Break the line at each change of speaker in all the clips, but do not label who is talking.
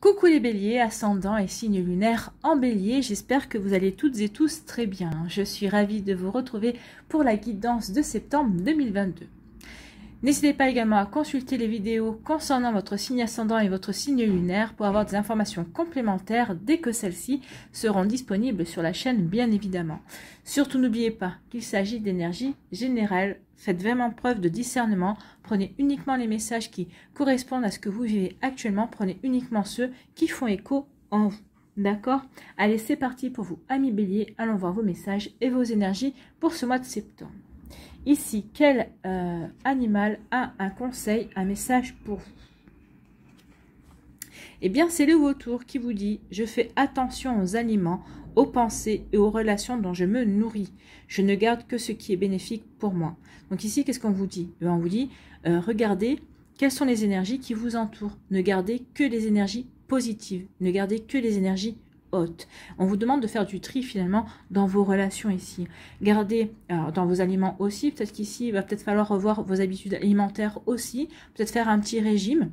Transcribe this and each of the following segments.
Coucou les béliers, ascendant et signe lunaire en bélier, j'espère que vous allez toutes et tous très bien. Je suis ravie de vous retrouver pour la guidance de septembre 2022. N'hésitez pas également à consulter les vidéos concernant votre signe ascendant et votre signe lunaire pour avoir des informations complémentaires dès que celles-ci seront disponibles sur la chaîne bien évidemment. Surtout n'oubliez pas qu'il s'agit d'énergie générale. Faites vraiment preuve de discernement, prenez uniquement les messages qui correspondent à ce que vous vivez actuellement, prenez uniquement ceux qui font écho en vous. D'accord? Allez, c'est parti pour vous, amis béliers, allons voir vos messages et vos énergies pour ce mois de septembre. Ici, quel animal a un conseil, un message pour vous? Eh bien, c'est le vautour qui vous dit « Je fais attention aux aliments, aux pensées et aux relations dont je me nourris. Je ne garde que ce qui est bénéfique pour moi. » Donc ici, qu'est-ce qu'on vous dit? On vous dit regardez quelles sont les énergies qui vous entourent. Ne gardez que les énergies positives. Ne gardez que les énergies haute. On vous demande de faire du tri finalement dans vos relations ici. Gardez dans vos aliments aussi, peut-être qu'ici il va peut-être falloir revoir vos habitudes alimentaires aussi, peut-être faire un petit régime.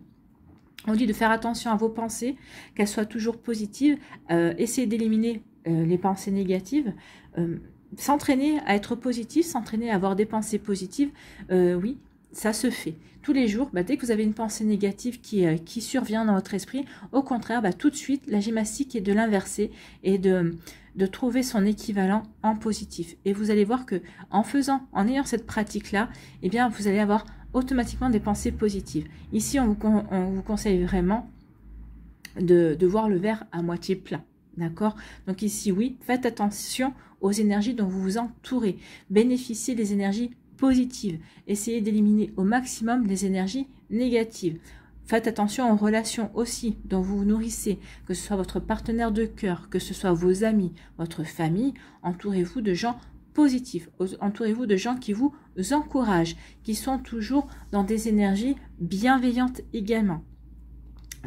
On dit de faire attention à vos pensées, qu'elles soient toujours positives, essayez d'éliminer les pensées négatives, s'entraîner à être positif, s'entraîner à avoir des pensées positives, oui, ça se fait. Tous les jours, dès que vous avez une pensée négative qui survient dans votre esprit, au contraire, tout de suite, la gymnastique est de l'inverser et de trouver son équivalent en positif. Et vous allez voir que en ayant cette pratique-là, eh bien, vous allez avoir automatiquement des pensées positives. Ici, on vous conseille vraiment de voir le verre à moitié plein. D'accord? Donc ici, oui, faites attention aux énergies dont vous vous entourez. Bénéficiez des énergies positives. Essayez d'éliminer au maximum les énergies négatives. Faites attention aux relations aussi dont vous vous nourrissez, que ce soit votre partenaire de cœur, que ce soit vos amis, votre famille. Entourez-vous de gens positifs. Entourez-vous de gens qui vous encouragent, qui sont toujours dans des énergies bienveillantes également.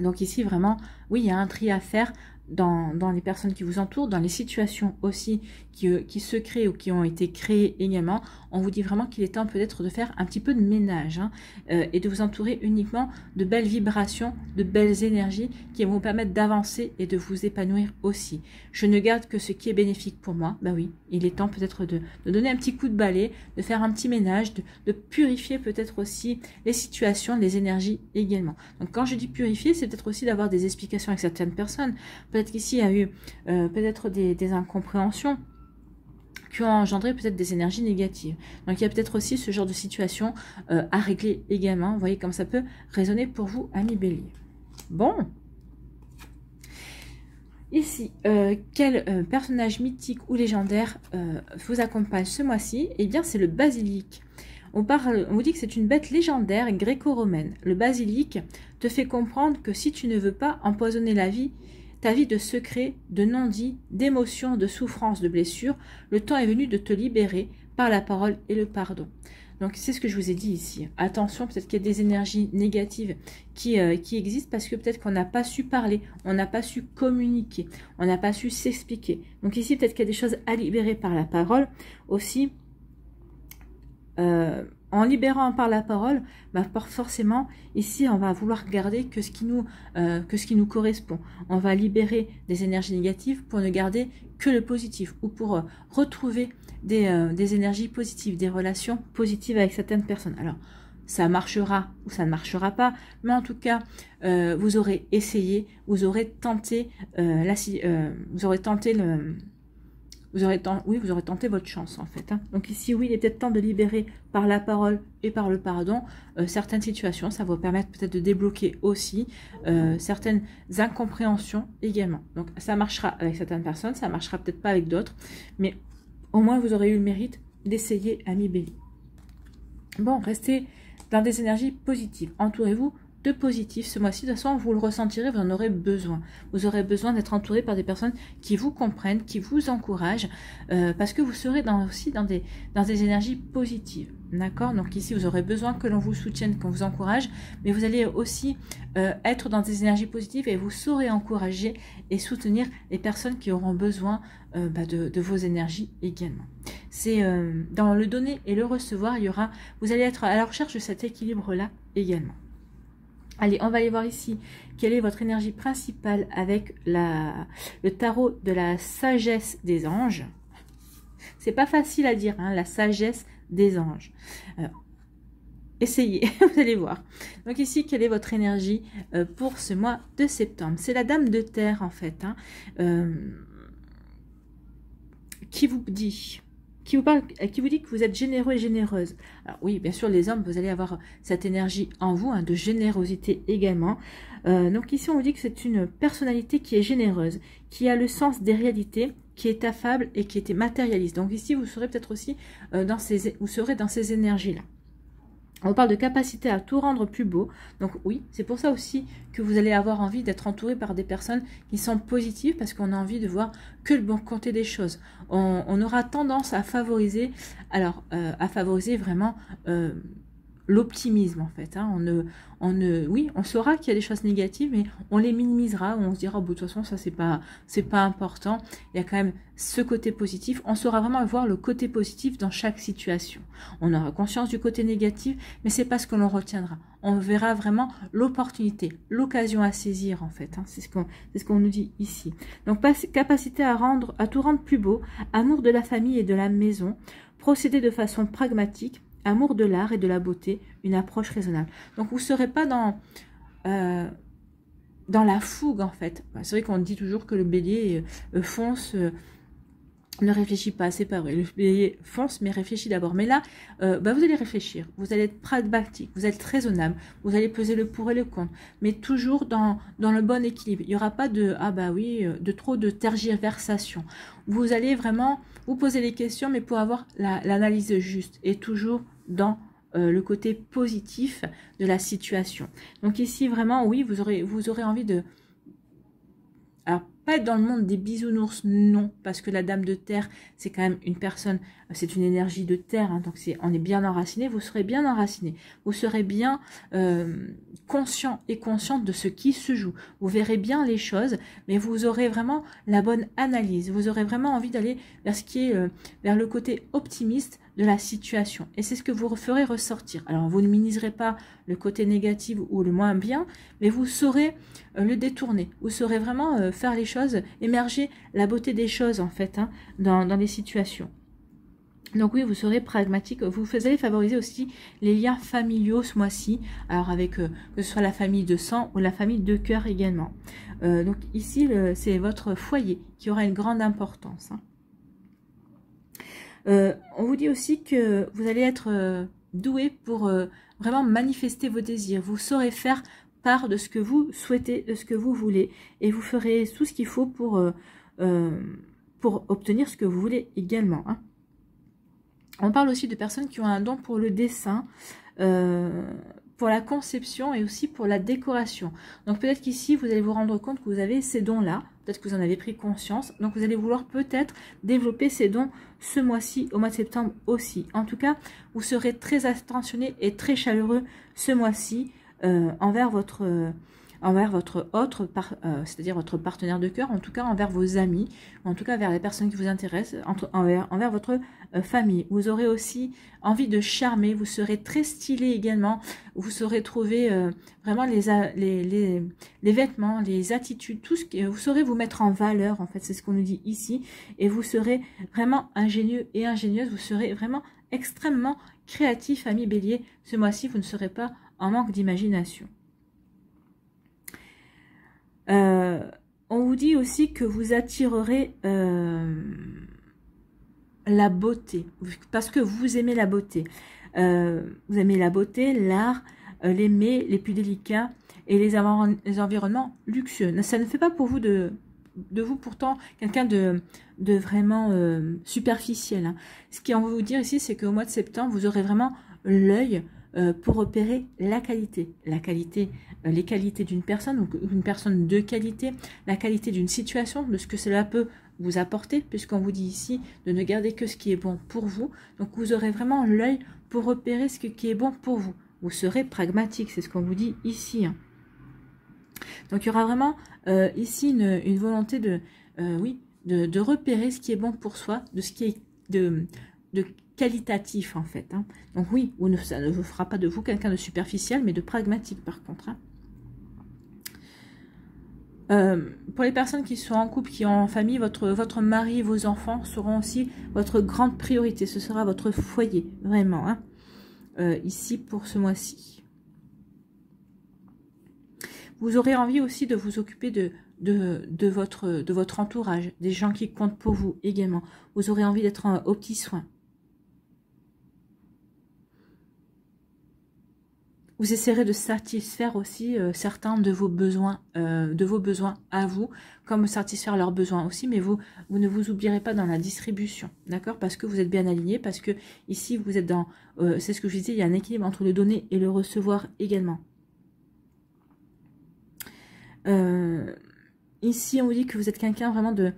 Donc ici, vraiment, oui, il y a un tri à faire dans les personnes qui vous entourent, dans les situations aussi qui se créent ou qui ont été créées également. On vous dit vraiment qu'il est temps peut-être de faire un petit peu de ménage et de vous entourer uniquement de belles vibrations, de belles énergies qui vont vous permettre d'avancer et de vous épanouir aussi. Je ne garde que ce qui est bénéfique pour moi. Oui, il est temps peut-être de donner un petit coup de balai, de faire un petit ménage, de purifier peut-être aussi les situations, les énergies également. Donc quand je dis purifier, c'est peut-être aussi d'avoir des explications avec certaines personnes. Peut-être qu'ici, il y a eu peut-être des incompréhensions qui ont engendré peut-être des énergies négatives. Donc, il y a peut-être aussi ce genre de situation à régler également. Vous voyez comme ça peut résonner pour vous, amis béliers. Bon. Ici, quel personnage mythique ou légendaire vous accompagne ce mois-ci? Eh bien, c'est le basilic. On vous dit que c'est une bête légendaire gréco-romaine. Le basilic te fait comprendre que si tu ne veux pas empoisonner ta vie de secrets, de non-dits, d'émotions, de souffrances, de blessures, le temps est venu de te libérer par la parole et le pardon. Donc c'est ce que je vous ai dit ici. Attention, peut-être qu'il y a des énergies négatives qui existent parce que peut-être qu'on n'a pas su parler, on n'a pas su communiquer, on n'a pas su s'expliquer. Donc ici, peut-être qu'il y a des choses à libérer par la parole aussi. En libérant par la parole, forcément, ici, on va vouloir garder que ce qui nous correspond. On va libérer des énergies négatives pour ne garder que le positif ou pour retrouver des énergies positives, des relations positives avec certaines personnes. Alors, ça marchera ou ça ne marchera pas, mais en tout cas, vous aurez essayé, vous aurez tenté vous aurez tenté votre chance en fait. Donc ici, oui, il est peut-être temps de libérer par la parole et par le pardon certaines situations. Ça va vous permettre peut-être de débloquer aussi certaines incompréhensions également. Donc ça marchera avec certaines personnes, ça marchera peut-être pas avec d'autres, mais au moins vous aurez eu le mérite d'essayer, amis béliers. Bon, restez dans des énergies positives. Entourez-vous de positif ce mois-ci. De toute façon, vous le ressentirez, vous en aurez besoin. Vous aurez besoin d'être entouré par des personnes qui vous comprennent, qui vous encouragent, parce que vous serez aussi dans des énergies positives. D'accord? Donc ici, vous aurez besoin que l'on vous soutienne, qu'on vous encourage, mais vous allez aussi être dans des énergies positives et vous saurez encourager et soutenir les personnes qui auront besoin de vos énergies également. C'est dans le donner et le recevoir, vous allez être à la recherche de cet équilibre-là également. Allez, on va aller voir ici quelle est votre énergie principale avec le tarot de la sagesse des anges. C'est pas facile à dire, hein, la sagesse des anges. Essayez, vous allez voir. Donc ici, quelle est votre énergie pour ce mois de septembre? C'est la dame de terre, en fait, hein, qui vous dit... Qui vous dit que vous êtes généreux et généreuse. Alors oui, bien sûr, les hommes, vous allez avoir cette énergie en vous, hein, de générosité également. Donc ici, on vous dit que c'est une personnalité qui est généreuse, qui a le sens des réalités, qui est affable et qui est matérialiste. Donc ici, vous serez peut-être aussi dans ces énergies-là. On parle de capacité à tout rendre plus beau. Donc oui, c'est pour ça aussi que vous allez avoir envie d'être entouré par des personnes qui sont positives, parce qu'on a envie de voir que le bon côté des choses. On aura tendance à favoriser, vraiment l'optimisme, en fait, hein. Oui, on saura qu'il y a des choses négatives, mais on les minimisera, on se dira, de toute façon, ça c'est pas important. Il y a quand même ce côté positif. On saura vraiment voir le côté positif dans chaque situation. On aura conscience du côté négatif, mais c'est pas ce que l'on retiendra. On verra vraiment l'opportunité, l'occasion à saisir, en fait, hein. C'est ce qu'on nous dit ici. Donc, capacité à tout rendre plus beau, amour de la famille et de la maison, procéder de façon pragmatique, amour de l'art et de la beauté, une approche raisonnable. Donc, vous ne serez pas dans la fougue, en fait. C'est vrai qu'on dit toujours que le bélier fonce, ne réfléchit pas, c'est pas vrai. Le bélier fonce, mais réfléchit d'abord. Mais là, vous allez réfléchir, vous allez être pragmatique, vous êtes raisonnable, vous allez peser le pour et le contre, mais toujours dans le bon équilibre. Il n'y aura pas de trop de tergiversation. Vous allez vraiment vous poser les questions, mais pour avoir l'analyse juste, et toujours dans le côté positif de la situation. Donc ici, vraiment, oui, vous aurez envie de... Alors, pas être dans le monde des bisounours, non, parce que la dame de terre, c'est quand même une personne, c'est une énergie de terre, hein, donc on est bien enraciné, vous serez bien enraciné, vous serez bien conscient et consciente de ce qui se joue, vous verrez bien les choses, mais vous aurez vraiment la bonne analyse, vous aurez vraiment envie d'aller vers ce qui est, vers le côté optimiste de la situation, et c'est ce que vous ferez ressortir. Alors, vous ne minimiserez pas le côté négatif ou le moins bien, mais vous saurez le détourner, vous saurez vraiment faire les choses, émerger la beauté des choses, en fait, hein, dans les situations. Donc oui, vous serez pragmatique, vous allez favoriser aussi les liens familiaux ce mois-ci, alors avec que ce soit la famille de sang ou la famille de cœur également. Donc ici, c'est votre foyer qui aura une grande importance, hein. On vous dit aussi que vous allez être doué pour vraiment manifester vos désirs. Vous saurez faire part de ce que vous souhaitez, de ce que vous voulez, et vous ferez tout ce qu'il faut pour obtenir ce que vous voulez également, hein. On parle aussi de personnes qui ont un don pour le dessin, pour la conception et aussi pour la décoration. Donc peut-être qu'ici, vous allez vous rendre compte que vous avez ces dons-là, peut-être que vous en avez pris conscience, donc vous allez vouloir peut-être développer ces dons ce mois-ci, au mois de septembre aussi. En tout cas, vous serez très attentionné et très chaleureux ce mois-ci envers votre autre, c'est-à-dire votre partenaire de cœur, en tout cas envers vos amis, en tout cas vers les personnes qui vous intéressent, envers votre famille. Vous aurez aussi envie de charmer, vous serez très stylé également, vous saurez trouver vraiment les vêtements, les attitudes, tout ce que vous saurez vous mettre en valeur, en fait, c'est ce qu'on nous dit ici, et vous serez vraiment ingénieux et ingénieuse, vous serez vraiment extrêmement créatif, ami bélier. Ce mois-ci, vous ne serez pas en manque d'imagination. On vous dit aussi que vous attirerez la beauté, parce que vous aimez la beauté. Vous aimez la beauté, l'art, les mets les plus délicats et les environnements luxueux. Ça ne fait pas pour vous de vous pourtant quelqu'un de vraiment superficiel, hein. Ce qu'on veut vous dire ici, c'est qu'au mois de septembre, vous aurez vraiment l'œil pour repérer la qualité, les qualités d'une personne, donc une personne de qualité, la qualité d'une situation, de ce que cela peut vous apporter, puisqu'on vous dit ici de ne garder que ce qui est bon pour vous. Donc vous aurez vraiment l'œil pour repérer ce qui est bon pour vous. Vous serez pragmatique, c'est ce qu'on vous dit ici, hein. Donc il y aura vraiment ici une volonté de repérer ce qui est bon pour soi, de ce qui est de qualitatif, en fait, hein. Donc oui, ça ne vous fera pas de vous quelqu'un de superficiel, mais de pragmatique par contre, hein. Pour les personnes qui sont en couple, qui ont en famille, votre mari, vos enfants seront aussi votre grande priorité. Ce sera votre foyer, vraiment, hein, ici pour ce mois-ci. Vous aurez envie aussi de vous occuper de votre entourage, des gens qui comptent pour vous également. Vous aurez envie d'être aux petits soins. Vous essaierez de satisfaire aussi certains de vos besoins à vous, comme satisfaire leurs besoins aussi, mais vous ne vous oublierez pas dans la distribution, d'accord? Parce que vous êtes bien aligné, parce que ici vous êtes dans, c'est ce que je disais, il y a un équilibre entre le donner et le recevoir également. Ici on vous dit que vous êtes quelqu'un vraiment de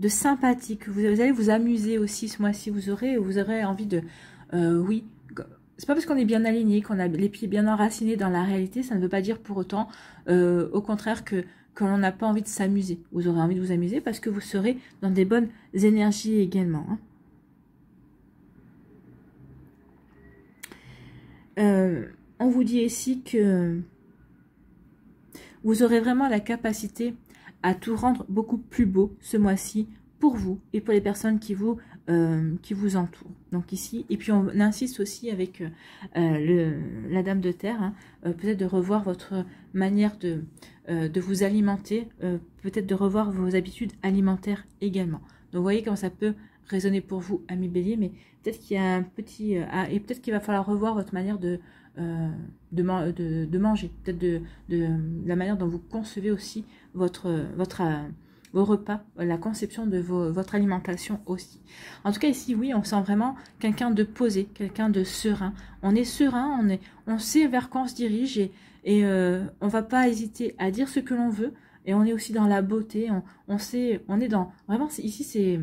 sympathique, vous allez vous amuser aussi ce mois-ci, vous aurez envie de, oui. C'est pas parce qu'on est bien aligné, qu'on a les pieds bien enracinés dans la réalité, ça ne veut pas dire pour autant, au contraire, que l'on n'a pas envie de s'amuser. Vous aurez envie de vous amuser parce que vous serez dans des bonnes énergies également. Hein. On vous dit ici que vous aurez vraiment la capacité à tout rendre beaucoup plus beau ce mois-ci pour vous et pour les personnes qui vous entourent. Donc ici, et puis on insiste aussi avec la Dame de Terre, hein, peut-être de revoir votre manière de vous alimenter, peut-être de revoir vos habitudes alimentaires également. Donc vous voyez comment ça peut résonner pour vous, amis Bélier, mais peut-être qu'il y a un petit... et peut-être qu'il va falloir revoir votre manière de manger, peut-être de la manière dont vous concevez aussi vos repas, la conception de votre alimentation aussi. En tout cas ici, oui, on sent vraiment quelqu'un de posé, quelqu'un de serein. On est serein, on sait vers quoi on se dirige et on va pas hésiter à dire ce que l'on veut. Et on est aussi dans la beauté, on sait, on est dans, vraiment ici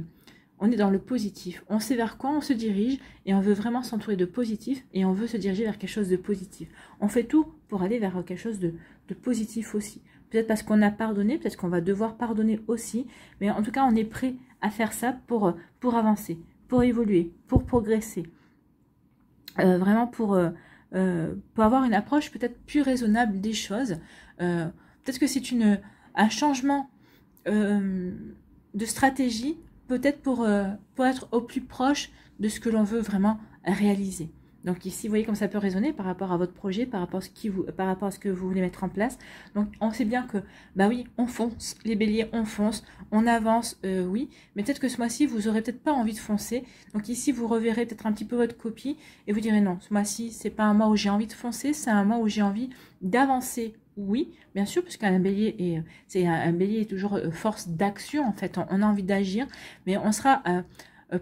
on est dans le positif. On sait vers quoi on se dirige et on veut vraiment s'entourer de positif et on veut se diriger vers quelque chose de positif. On fait tout pour aller vers quelque chose de positif aussi. Peut-être parce qu'on a pardonné, peut-être qu'on va devoir pardonner aussi. Mais en tout cas, on est prêt à faire ça pour avancer, pour évoluer, pour progresser. Vraiment pour avoir une approche peut-être plus raisonnable des choses. Peut-être que c'est un changement de stratégie, peut-être pour être au plus proche de ce que l'on veut vraiment réaliser. Donc ici, vous voyez comme ça peut résonner par rapport à votre projet, par rapport à ce que vous voulez mettre en place. Donc on sait bien que, bah oui, on fonce, les béliers, on fonce, on avance, oui, mais peut-être que ce mois-ci, vous aurez peut-être pas envie de foncer. Donc ici, vous reverrez peut-être un petit peu votre copie et vous direz non, ce mois-ci, c'est pas un mois où j'ai envie de foncer, c'est un mois où j'ai envie d'avancer. Oui, bien sûr, parce qu'un bélier un bélier est toujours force d'action, en fait. On a envie d'agir, mais on sera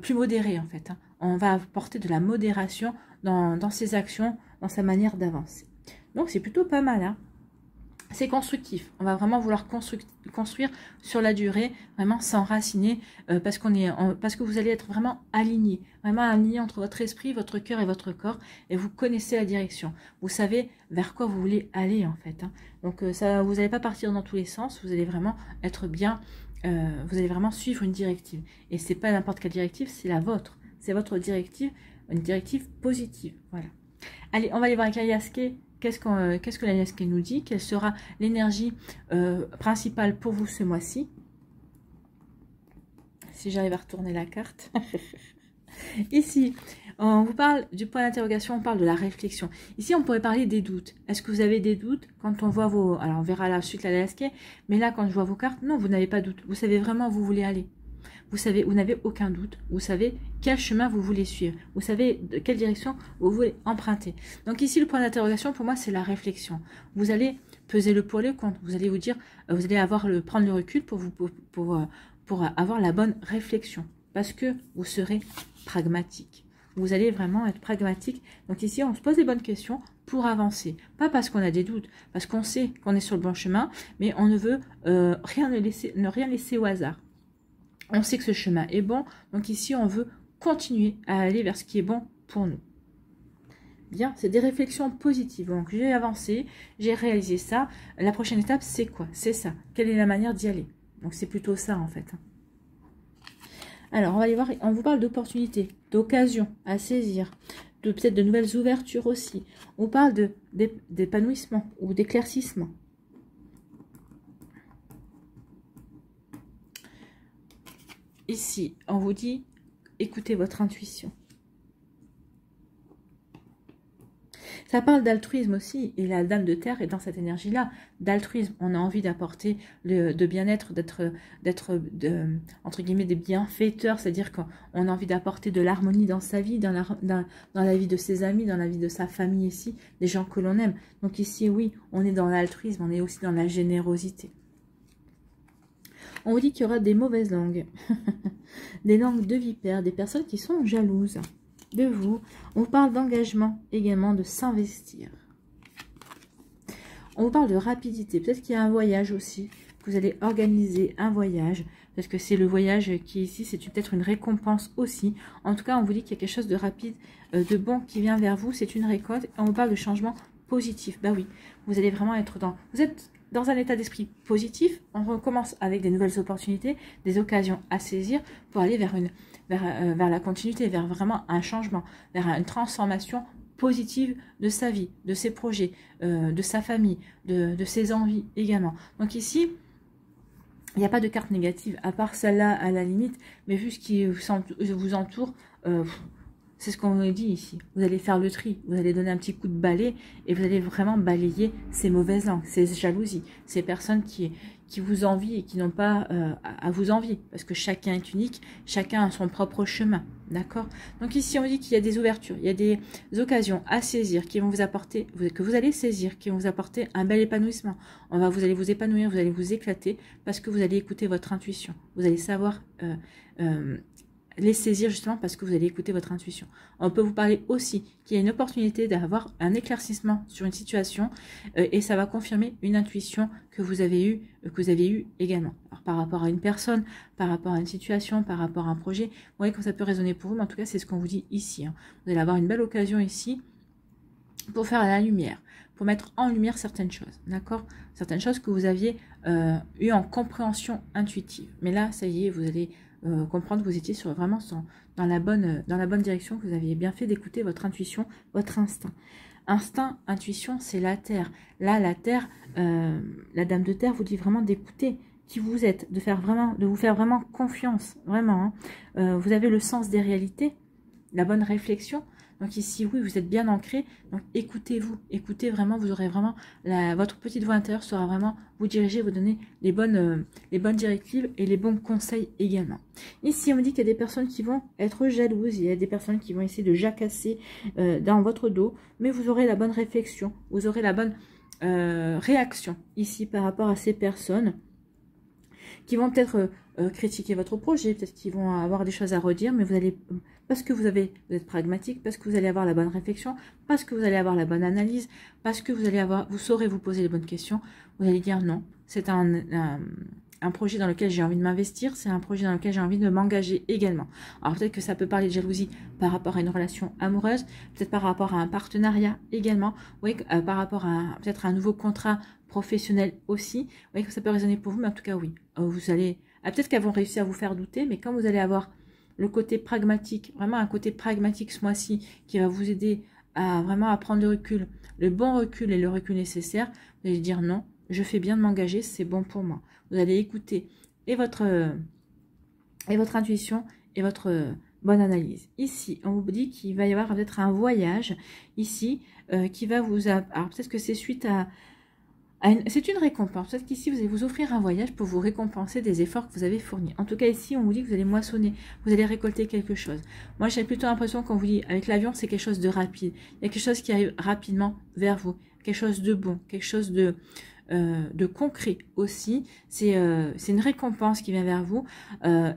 plus modéré, en fait. Hein. On va apporter de la modération dans ses actions, dans sa manière d'avancer. Donc, c'est plutôt pas mal. Hein. C'est constructif. On va vraiment vouloir construire sur la durée, vraiment s'enraciner, parce que vous allez être vraiment aligné entre votre esprit, votre cœur et votre corps, et vous connaissez la direction. Vous savez vers quoi vous voulez aller en fait. Hein. Donc ça, vous n'allez pas partir dans tous les sens. Vous allez vraiment être bien. Vous allez vraiment suivre une directive. Et c'est pas n'importe quelle directive, c'est la vôtre. C'est votre directive, une directive positive. Voilà. Allez, on va aller voir avec la Yaské. Qu'est-ce que la Yaské nous dit? Quelle sera l'énergie principale pour vous ce mois-ci? Si j'arrive à retourner la carte. Ici, on vous parle du point d'interrogation, on parle de la réflexion. Ici, on pourrait parler des doutes. Est-ce que vous avez des doutes quand on voit vos... Alors, on verra la suite la Yaské, mais là, quand je vois vos cartes, non, vous n'avez pas de doute. Vous savez vraiment où vous voulez aller. Vous savez, vous n'avez aucun doute. Vous savez quel chemin vous voulez suivre. Vous savez de quelle direction vous voulez emprunter. Donc ici, le point d'interrogation, pour moi, c'est la réflexion. Vous allez peser le pour et le contre. Vous allez vous dire, vous allez prendre le recul pour avoir la bonne réflexion. Parce que vous serez pragmatique. Vous allez vraiment être pragmatique. Donc ici, on se pose les bonnes questions pour avancer. Pas parce qu'on a des doutes, parce qu'on sait qu'on est sur le bon chemin, mais on ne veut rien laisser au hasard. On sait que ce chemin est bon, donc ici on veut continuer à aller vers ce qui est bon pour nous. Bien, c'est des réflexions positives. Donc j'ai avancé, j'ai réalisé ça. La prochaine étape, c'est quoi? C'est ça. Quelle est la manière d'y aller? Donc c'est plutôt ça en fait. Alors on va aller voir, on vous parle d'opportunités, d'occasions à saisir, peut-être de nouvelles ouvertures aussi. On parle d'épanouissement ou d'éclaircissement. ici, on vous dit, écoutez votre intuition. Ça parle d'altruisme aussi, et la dame de terre est dans cette énergie-là, d'altruisme. On a envie d'apporter de bien-être, d'être, entre guillemets, des bienfaiteurs, c'est-à-dire qu'on a envie d'apporter de l'harmonie dans sa vie, dans la vie de ses amis, dans la vie de sa famille ici, des gens que l'on aime. Donc ici, oui, on est dans l'altruisme, on est aussi dans la générosité. On vous dit qu'il y aura des mauvaises langues, des langues de vipères, des personnes qui sont jalouses de vous. On vous parle d'engagement également, de s'investir. On vous parle de rapidité. Peut-être qu'il y a un voyage aussi. Vous allez organiser un voyage. Parce que c'est le voyage qui est ici. C'est peut-être une récompense aussi. En tout cas, on vous dit qu'il y a quelque chose de rapide, de bon qui vient vers vous. C'est une récolte. On vous parle de changement positif. Bah oui, vous allez vraiment être dans... Vous êtes dans un état d'esprit positif. On recommence avec des nouvelles opportunités, des occasions à saisir pour aller vers la continuité, vers vraiment un changement, vers une transformation positive de sa vie, de ses projets, de sa famille, de ses envies également. Donc ici, il n'y a pas de carte négative, à part celle-là à la limite, mais vu ce qui vous entoure, c'est ce qu'on vous dit ici. Vous allez faire le tri, vous allez donner un petit coup de balai et vous allez vraiment balayer ces mauvaises langues, ces jalousies, ces personnes qui vous envient et qui n'ont pas à vous envier. Parce que chacun est unique, chacun a son propre chemin. D'accord? Donc ici, on dit qu'il y a des ouvertures, il y a des occasions à saisir qui vont vous apporter, que vous allez saisir, qui vont vous apporter un bel épanouissement. Vous allez vous épanouir, vous allez vous éclater parce que vous allez écouter votre intuition. Vous allez savoir... les saisir justement parce que vous allez écouter votre intuition. On peut vous parler aussi qu'il y a une opportunité d'avoir un éclaircissement sur une situation et ça va confirmer une intuition que vous avez eue également. Alors, par rapport à une personne, par rapport à une situation, par rapport à un projet, vous voyez que ça peut résonner pour vous, mais en tout cas c'est ce qu'on vous dit ici. Hein. Vous allez avoir une belle occasion ici pour faire la lumière, pour mettre en lumière certaines choses, d'accord? Certaines choses que vous aviez eues en compréhension intuitive. Mais là, ça y est, vous allez comprendre que vous étiez vraiment dans la bonne direction, que vous aviez bien fait d'écouter votre intuition, votre instinct. Instinct, intuition, c'est la terre. Là, la terre, la dame de terre vous dit vraiment d'écouter qui vous êtes, de vous faire vraiment confiance, vraiment. Hein. Vous avez le sens des réalités, la bonne réflexion. Donc ici, oui, vous êtes bien ancré. Donc écoutez-vous, écoutez vraiment, vous aurez vraiment, votre petite voix intérieure sera vraiment vous diriger, vous donner les bonnes directives et les bons conseils également. Ici, on me dit qu'il y a des personnes qui vont être jalouses, il y a des personnes qui vont essayer de jacasser dans votre dos, mais vous aurez la bonne réflexion, vous aurez la bonne réaction ici par rapport à ces personnes qui vont peut-être critiquer votre projet, peut-être qu'ils vont avoir des choses à redire, mais vous allez, parce que vous êtes pragmatique, parce que vous allez avoir la bonne réflexion, parce que vous allez avoir la bonne analyse, parce que vous saurez vous poser les bonnes questions, vous allez dire non, c'est un projet dans lequel j'ai envie de m'investir, c'est un projet dans lequel j'ai envie de m'engager également. Alors peut-être que ça peut parler de jalousie par rapport à une relation amoureuse, peut-être par rapport à un partenariat également, vous voyez, par rapport à peut-être un nouveau contrat professionnel aussi, vous voyez que ça peut résonner pour vous, mais en tout cas oui, vous allez, peut-être qu'elles vont réussir à vous faire douter, mais quand vous allez avoir le côté pragmatique, vraiment un côté pragmatique ce mois-ci, qui va vous aider à vraiment à prendre le recul, le bon recul et le recul nécessaire, vous allez dire non, je fais bien de m'engager, c'est bon pour moi. Vous allez écouter et votre intuition et votre bonne analyse. Ici, on vous dit qu'il va y avoir peut-être un voyage ici qui va vous... Alors peut-être que c'est suite à c'est une récompense. Peut-être qu'ici, vous allez vous offrir un voyage pour vous récompenser des efforts que vous avez fournis. En tout cas, ici, on vous dit que vous allez moissonner, vous allez récolter quelque chose. Moi, j'ai plutôt l'impression qu'on vous dit, avec l'avion, c'est quelque chose de rapide. Il y a quelque chose qui arrive rapidement vers vous. Quelque chose de bon, quelque chose de concret aussi. C'est une récompense qui vient vers vous.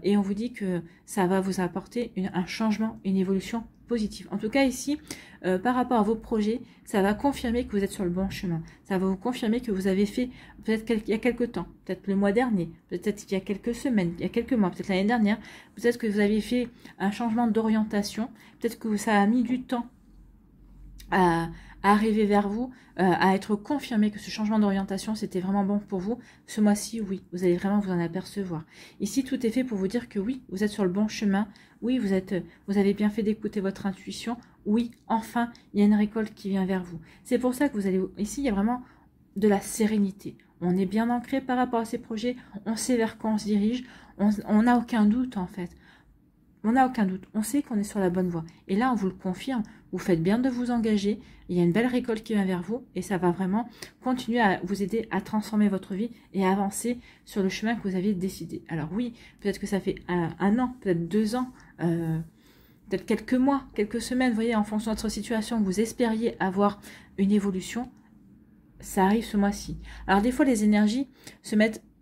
Et on vous dit que ça va vous apporter un changement, une évolution positive. En tout cas, ici, par rapport à vos projets, ça va confirmer que vous êtes sur le bon chemin. Ça va vous confirmer que vous avez fait, peut-être il y a quelques temps, peut-être le mois dernier, peut-être il y a quelques semaines, il y a quelques mois, peut-être l'année dernière, peut-être que vous avez fait un changement d'orientation, peut-être que ça a mis du temps à arriver vers vous, à être confirmé que ce changement d'orientation, c'était vraiment bon pour vous. Ce mois-ci, oui, vous allez vraiment vous en apercevoir. Ici, tout est fait pour vous dire que oui, vous êtes sur le bon chemin. Oui, vous avez bien fait d'écouter votre intuition. Oui, enfin, il y a une récolte qui vient vers vous. C'est pour ça que vous allez... Ici, il y a vraiment de la sérénité. On est bien ancré par rapport à ces projets, on sait vers quoi on se dirige, on n'a aucun doute en fait. On n'a aucun doute, on sait qu'on est sur la bonne voie. Et là, on vous le confirme, vous faites bien de vous engager, il y a une belle récolte qui vient vers vous et ça va vraiment continuer à vous aider à transformer votre vie et à avancer sur le chemin que vous aviez décidé. Alors oui, peut-être que ça fait un an, peut-être 2 ans, peut-être quelques mois, quelques semaines, vous voyez, en fonction de votre situation, vous espériez avoir une évolution, ça arrive ce mois-ci. Alors des fois, les énergies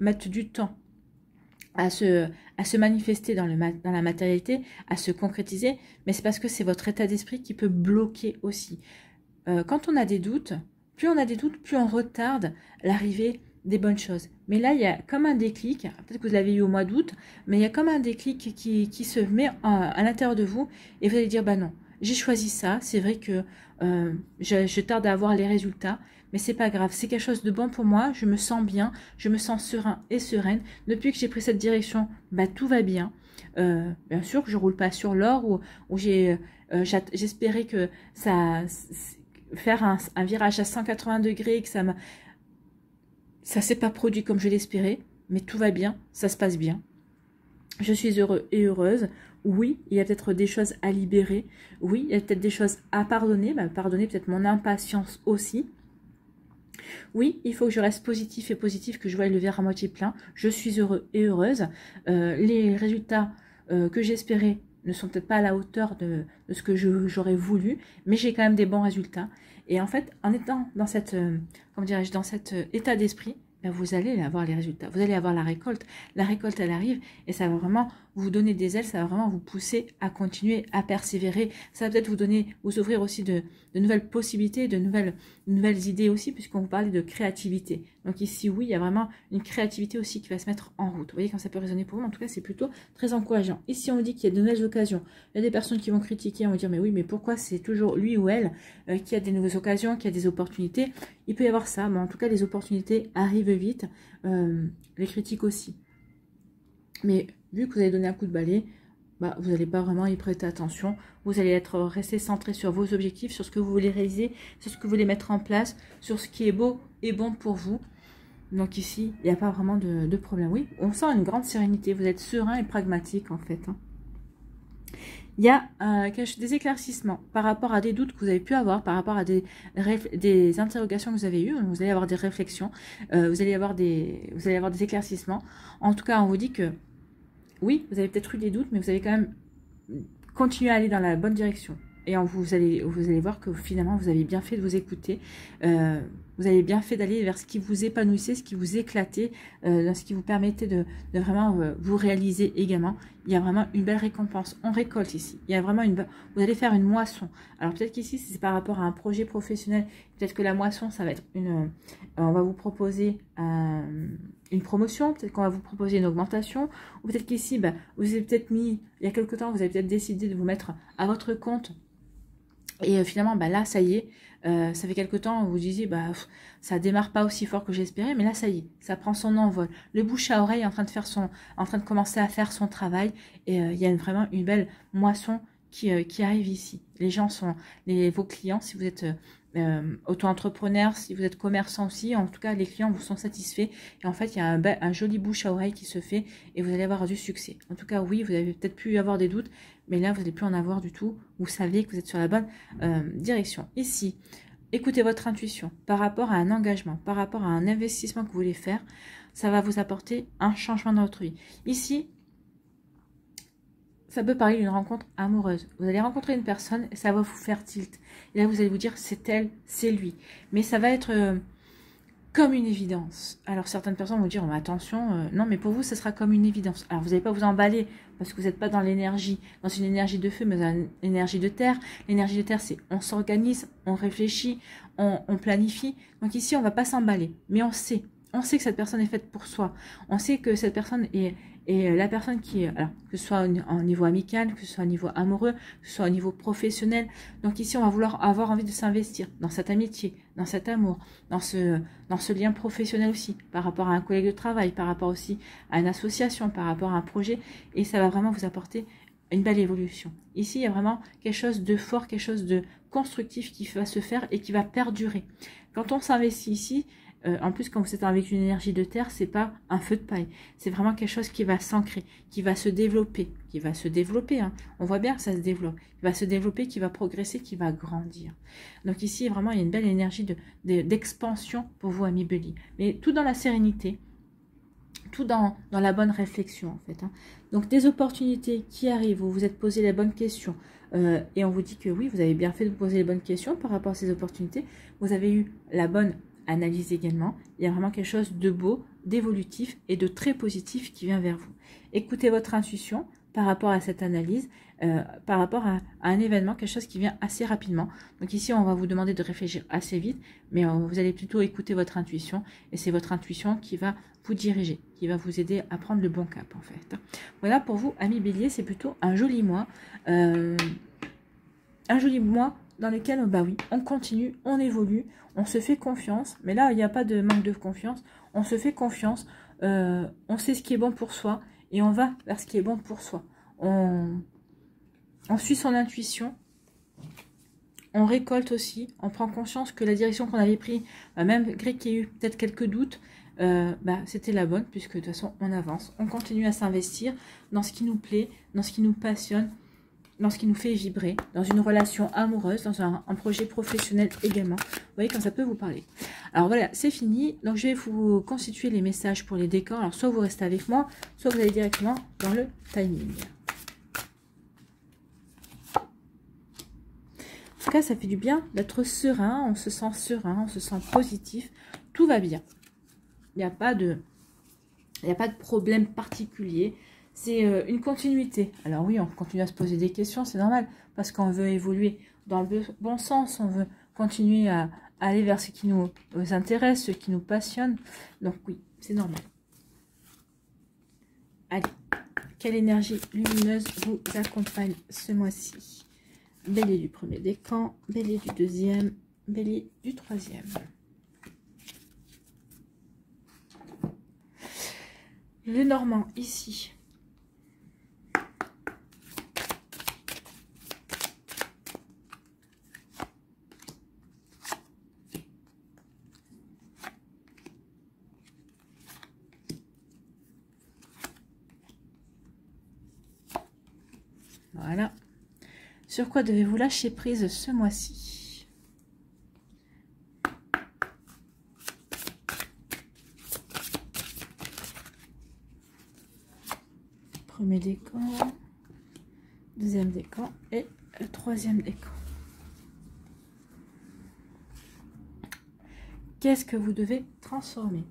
mettent du temps à se manifester dans la matérialité, à se concrétiser, mais c'est parce que c'est votre état d'esprit qui peut bloquer aussi. Quand on a des doutes, plus on retarde l'arrivée des bonnes choses. Mais là, il y a comme un déclic, peut-être que vous l'avez eu au mois d'août, mais il y a comme un déclic qui se met à l'intérieur de vous, et vous allez dire, bah non, j'ai choisi ça, c'est vrai que je tarde à avoir les résultats, mais c'est pas grave, c'est quelque chose de bon pour moi, je me sens bien, je me sens serein et sereine. Depuis que j'ai pris cette direction, bah tout va bien. Bien sûr que je roule pas sur l'or ou j'espérais que faire un virage à 180 degrés et que ça s'est pas produit comme je l'espérais, mais tout va bien, ça se passe bien. Je suis heureux et heureuse. Oui, il y a peut-être des choses à libérer. Oui, il y a peut-être des choses à pardonner. Pardonner peut-être mon impatience aussi. Oui, il faut que je reste positif et positif, que je voie le verre à moitié plein. Je suis heureux et heureuse. Les résultats que j'espérais ne sont peut-être pas à la hauteur de ce que j'aurais voulu, mais j'ai quand même des bons résultats. Et en fait, en étant dans cette, dans cet état d'esprit, ben vous allez avoir les résultats, vous allez avoir la récolte. La récolte, elle arrive et ça va vraiment vous donner des ailes, ça va vraiment vous pousser à continuer, à persévérer. Ça va peut-être vous ouvrir aussi de nouvelles possibilités, de nouvelles idées aussi, puisqu'on vous parlait de créativité. Donc ici, oui, il y a vraiment une créativité aussi qui va se mettre en route. Vous voyez quand ça peut résonner pour vous, en tout cas, c'est plutôt très encourageant. Ici, on vous dit qu'il y a de nouvelles occasions. Il y a des personnes qui vont critiquer, on va dire, mais oui, mais pourquoi c'est toujours lui ou elle qui a des nouvelles occasions, qui a des opportunités? Il peut y avoir ça, mais en tout cas, les opportunités arrivent vite, les critiques aussi. Mais vu que vous avez donné un coup de balai, vous n'allez pas vraiment y prêter attention. Vous allez rester centré sur vos objectifs, sur ce que vous voulez réaliser, sur ce que vous voulez mettre en place, sur ce qui est beau et bon pour vous. Donc ici, il n'y a pas vraiment de problème. Oui, on sent une grande sérénité. Vous êtes serein et pragmatique en fait. Il y a des éclaircissements par rapport à des doutes que vous avez pu avoir, par rapport à des interrogations que vous avez eues. Vous allez avoir des réflexions, vous allez avoir des éclaircissements. En tout cas, on vous dit que oui, vous avez peut-être eu des doutes, mais vous allez quand même continuer à aller dans la bonne direction. Et vous allez voir que finalement, vous avez bien fait de vous écouter. Vous avez bien fait d'aller vers ce qui vous épanouissait, ce qui vous éclatait, ce qui vous permettait de vraiment vous réaliser également. Il y a vraiment une belle récompense. On récolte ici. Il y a vraiment vous allez faire une moisson. Alors peut-être qu'ici, c'est par rapport à un projet professionnel. Peut-être que la moisson, ça va être on va vous proposer une promotion. Peut-être qu'on va vous proposer une augmentation. Ou peut-être qu'ici, vous avez peut-être mis, il y a quelque temps, vous avez peut-être décidé de vous mettre à votre compte. Et finalement, là, ça y est, ça fait quelque temps, vous disiez, ça démarre pas aussi fort que j'espérais, mais là, ça y est, ça prend son envol. Le bouche à oreille est en train de commencer à faire son travail, et il y a vraiment une belle moisson qui arrive ici. Les gens sont, vos clients, si vous êtes auto-entrepreneur, si vous êtes commerçant aussi, en tout cas, les clients vous sont satisfaits, et en fait, il y a un joli bouche à oreille qui se fait, et vous allez avoir du succès. En tout cas, oui, vous avez peut-être pu avoir des doutes, mais là, vous n'allez plus en avoir du tout. Vous savez que vous êtes sur la bonne direction. Ici, écoutez votre intuition par rapport à un engagement, par rapport à un investissement que vous voulez faire. Ça va vous apporter un changement dans votre vie. Ici, ça peut parler d'une rencontre amoureuse. Vous allez rencontrer une personne et ça va vous faire tilt. Et là, vous allez vous dire, c'est elle, c'est lui. Mais ça va être comme une évidence. Alors, certaines personnes vont dire, oh, attention, non, mais pour vous, ce sera comme une évidence. Alors, vous n'allez pas vous emballer parce que vous n'êtes pas dans l'énergie, dans une énergie de feu, mais dans une énergie de terre. L'énergie de terre, c'est on s'organise, on réfléchit, on planifie. Donc ici, on ne va pas s'emballer, mais on sait que cette personne est faite pour soi. On sait que cette personne est la personne qui est, alors, que ce soit au niveau amical, que ce soit au niveau amoureux, que ce soit au niveau professionnel. Donc ici, on va vouloir avoir envie de s'investir dans cette amitié, dans cet amour, dans ce lien professionnel aussi, par rapport à un collègue de travail, par rapport aussi à une association, par rapport à un projet. Et ça va vraiment vous apporter une belle évolution. Ici, il y a vraiment quelque chose de fort, quelque chose de constructif qui va se faire et qui va perdurer. Quand on s'investit ici, En plus, quand vous êtes avec une énergie de terre, c'est pas un feu de paille. C'est vraiment quelque chose qui va s'ancrer, qui va se développer, hein. On voit bien que ça se développe. Qui va se développer, qui va progresser, qui va grandir. Donc ici, vraiment, il y a une belle énergie d'expansion pour vous, amis Bélier. Mais tout dans la sérénité, tout dans la bonne réflexion, en fait, hein. Donc, des opportunités qui arrivent, vous vous êtes posé les bonnes questions. Et on vous dit que oui, vous avez bien fait de vous poser les bonnes questions par rapport à ces opportunités. Vous avez eu la bonne analyse également. Il y a vraiment quelque chose de beau, d'évolutif et de très positif qui vient vers vous. Écoutez votre intuition par rapport à cette analyse, par rapport à un événement, quelque chose qui vient assez rapidement. Donc ici, on va vous demander de réfléchir assez vite, mais vous allez plutôt écouter votre intuition, et c'est votre intuition qui va vous diriger, qui va vous aider à prendre le bon cap, en fait. Voilà, pour vous, amis Bélier, c'est plutôt un joli mois. Un joli mois dans lequel, bah oui, on continue, on évolue, on se fait confiance. Mais là, il n'y a pas de manque de confiance. On se fait confiance, on sait ce qui est bon pour soi et on va vers ce qui est bon pour soi. On suit son intuition. On récolte aussi, on prend conscience que la direction qu'on avait prise, même qu'il y ait eu peut-être quelques doutes, c'était la bonne, puisque de toute façon, on avance. On continue à s'investir dans ce qui nous plaît, dans ce qui nous passionne, dans ce qui nous fait vibrer, dans une relation amoureuse, dans un projet professionnel également. Vous voyez quand ça peut vous parler. Alors voilà, c'est fini. Donc je vais vous constituer les messages pour les décors. Alors soit vous restez avec moi, soit vous allez directement dans le timing. En tout cas, ça fait du bien d'être serein. On se sent serein, on se sent positif. Tout va bien. Il n'y a pas de problème particulier. C'est une continuité. Alors oui, on continue à se poser des questions, c'est normal, parce qu'on veut évoluer dans le bon sens, on veut continuer à aller vers ce qui nous intéresse, ce qui nous passionne. Donc oui, c'est normal. Allez, quelle énergie lumineuse vous accompagne ce mois-ci? Bélier du premier décan, Bélier du deuxième, Bélier du troisième. Le Normand, ici. Voilà. Sur quoi devez-vous lâcher prise ce mois-ci? Premier décan, deuxième décan et troisième décan. Qu'est-ce que vous devez transformer?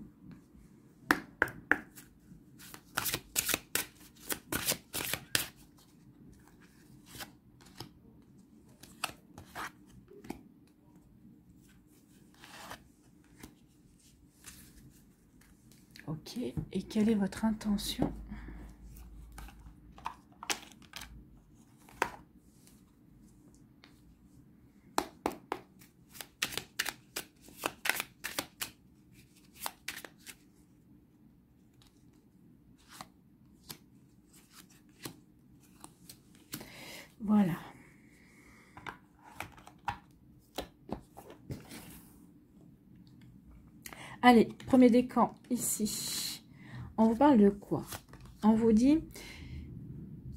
Ok, et quelle est votre intention? Voilà. Allez, premier décan ici. On vous parle de quoi? On vous dit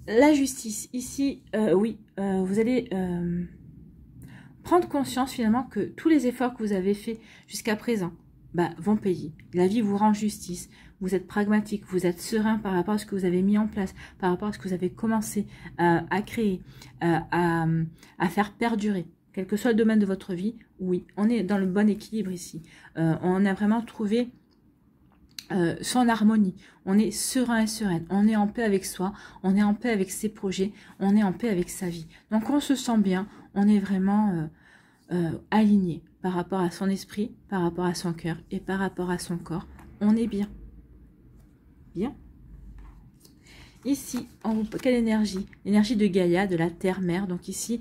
la justice. Ici, oui, vous allez prendre conscience finalement que tous les efforts que vous avez faits jusqu'à présent vont payer. La vie vous rend justice. Vous êtes pragmatique, vous êtes serein par rapport à ce que vous avez mis en place, par rapport à ce que vous avez commencé à créer, à faire perdurer. Quel que soit le domaine de votre vie, oui, on est dans le bon équilibre ici. On a vraiment trouvé son harmonie. On est serein et sereine. On est en paix avec soi. On est en paix avec ses projets. On est en paix avec sa vie. Donc, on se sent bien. On est vraiment aligné par rapport à son esprit, par rapport à son cœur et par rapport à son corps. On est bien. Bien. Ici, quelle énergie? L'énergie de Gaïa, de la terre-mère. Donc ici,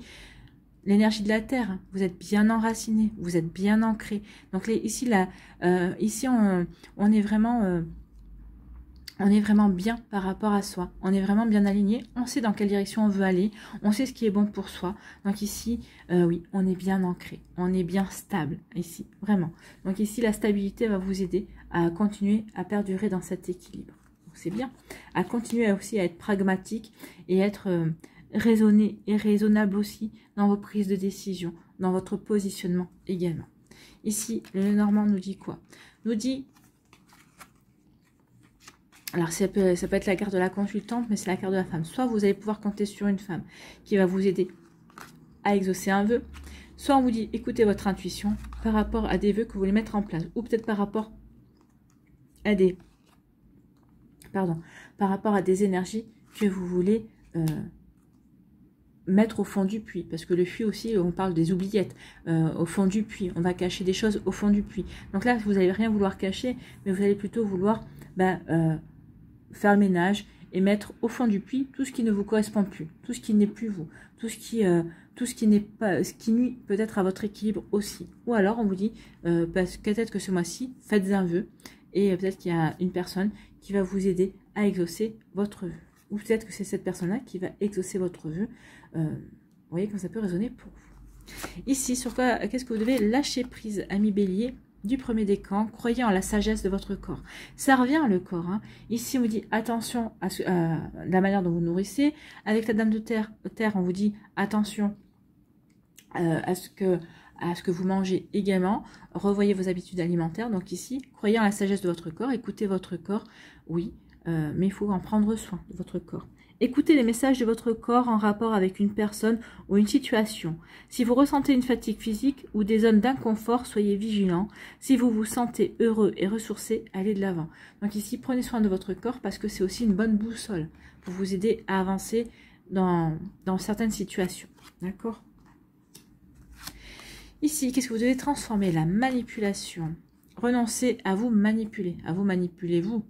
l'énergie de la terre, vous êtes bien enraciné, vous êtes bien ancré. Donc ici, on est vraiment on est vraiment bien par rapport à soi, on est vraiment bien aligné, on sait dans quelle direction on veut aller, on sait ce qui est bon pour soi. Donc ici, oui, on est bien ancré, on est bien stable ici, vraiment. Donc ici, la stabilité va vous aider à continuer à perdurer dans cet équilibre. Donc c'est bien, à continuer aussi à être pragmatique et être raisonné et raisonnable aussi dans vos prises de décision, dans votre positionnement également. Ici, le Normand nous dit quoi? Nous dit... Alors, ça peut être la carte de la consultante, mais c'est la carte de la femme. Soit vous allez pouvoir compter sur une femme qui va vous aider à exaucer un vœu. Soit on vous dit, écoutez votre intuition par rapport à des vœux que vous voulez mettre en place. Ou peut-être par rapport à des... par rapport à des énergies que vous voulez mettre au fond du puits. Parce que le puits aussi, on parle des oubliettes. Au fond du puits. On va cacher des choses au fond du puits. Donc là, vous n'allez rien vouloir cacher, mais vous allez plutôt vouloir... faire le ménage et mettre au fond du puits tout ce qui ne vous correspond plus, tout ce qui n'est plus vous, tout ce qui n'est pas, ce qui nuit peut-être à votre équilibre aussi. Ou alors on vous dit parce que peut-être que ce mois-ci faites un vœu et peut-être qu'il y a une personne qui va vous aider à exaucer votre vœu, ou peut-être que c'est cette personne-là qui va exaucer votre vœu. Vous voyez comment ça peut résonner pour vous. Ici, sur quoi, qu'est-ce que vous devez lâcher prise, ami Bélier? Du premier décan, croyez en la sagesse de votre corps. Ça revient le corps. Hein. Ici, on vous dit attention à la manière dont vous nourrissez. Avec la dame de terre, on vous dit attention à ce que vous mangez également. Revoyez vos habitudes alimentaires. Donc ici, croyez en la sagesse de votre corps. Écoutez votre corps, oui, mais il faut en prendre soin de votre corps. Écoutez les messages de votre corps en rapport avec une personne ou une situation. Si vous ressentez une fatigue physique ou des zones d'inconfort, soyez vigilants. Si vous vous sentez heureux et ressourcé, allez de l'avant. Donc ici, prenez soin de votre corps parce que c'est aussi une bonne boussole pour vous aider à avancer dans certaines situations. D'accord? Ici, qu'est-ce que vous devez transformer? La manipulation. Renoncez à vous manipuler. À vous manipuler, vous.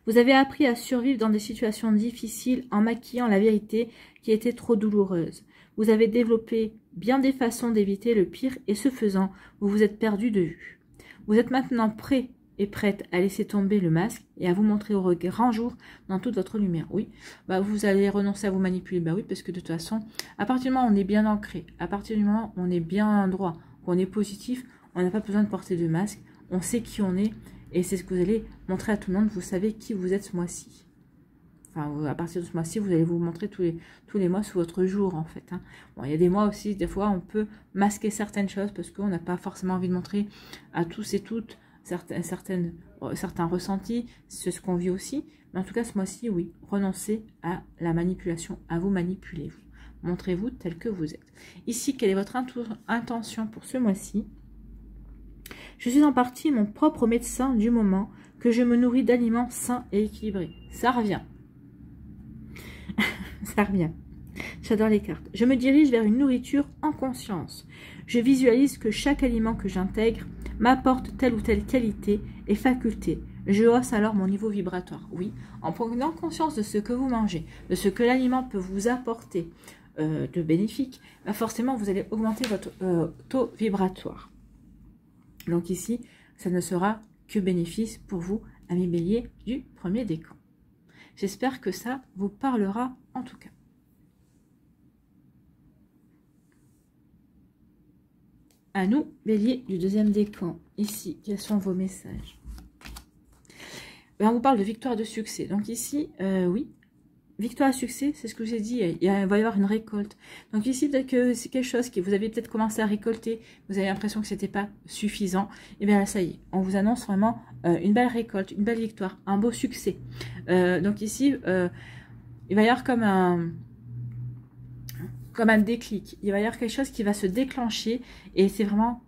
Vous avez appris à survivre dans des situations difficiles en maquillant la vérité qui était trop douloureuse. Vous avez développé bien des façons d'éviter le pire et ce faisant, vous vous êtes perdu de vue. Vous êtes maintenant prêt et prête à laisser tomber le masque et à vous montrer au grand jour dans toute votre lumière. Oui, vous allez renoncer à vous manipuler. Oui, parce que de toute façon, à partir du moment où on est bien ancré, à partir du moment où on est bien droit, qu'on est positif, on n'a pas besoin de porter de masque, on sait qui on est. Et c'est ce que vous allez montrer à tout le monde. Vous savez qui vous êtes ce mois-ci. Enfin, à partir de ce mois-ci, vous allez vous montrer tous les mois sous votre jour, en fait. Hein. Bon, il y a des mois aussi, des fois, on peut masquer certaines choses parce qu'on n'a pas forcément envie de montrer à tous et toutes certains ressentis. C'est ce qu'on vit aussi. Mais en tout cas, ce mois-ci, oui, renoncez à la manipulation, à vous manipuler. Montrez-vous tel que vous êtes. Ici, quelle est votre intention pour ce mois-ci? Je suis en partie mon propre médecin du moment que je me nourris d'aliments sains et équilibrés. Ça revient. Ça revient. J'adore les cartes. Je me dirige vers une nourriture en conscience. Je visualise que chaque aliment que j'intègre m'apporte telle ou telle qualité et faculté. Je hausse alors mon niveau vibratoire. Oui, en prenant conscience de ce que vous mangez, de ce que l'aliment peut vous apporter de bénéfique, forcément vous allez augmenter votre taux vibratoire. Donc ici, ça ne sera que bénéfice pour vous, amis Bélier du premier décan. J'espère que ça vous parlera en tout cas. À nous, Bélier du deuxième décan. Ici, quels sont vos messages? On vous parle de victoire, de succès. Donc ici, oui, victoire à succès, c'est ce que je vous ai dit, il va y avoir une récolte. Donc ici, peut-être que c'est quelque chose que vous avez peut-être commencé à récolter, vous avez l'impression que ce n'était pas suffisant, et bien là, ça y est, on vous annonce vraiment une belle récolte, une belle victoire, un beau succès. Donc ici, il va y avoir comme un déclic, il va y avoir quelque chose qui va se déclencher, et c'est vraiment...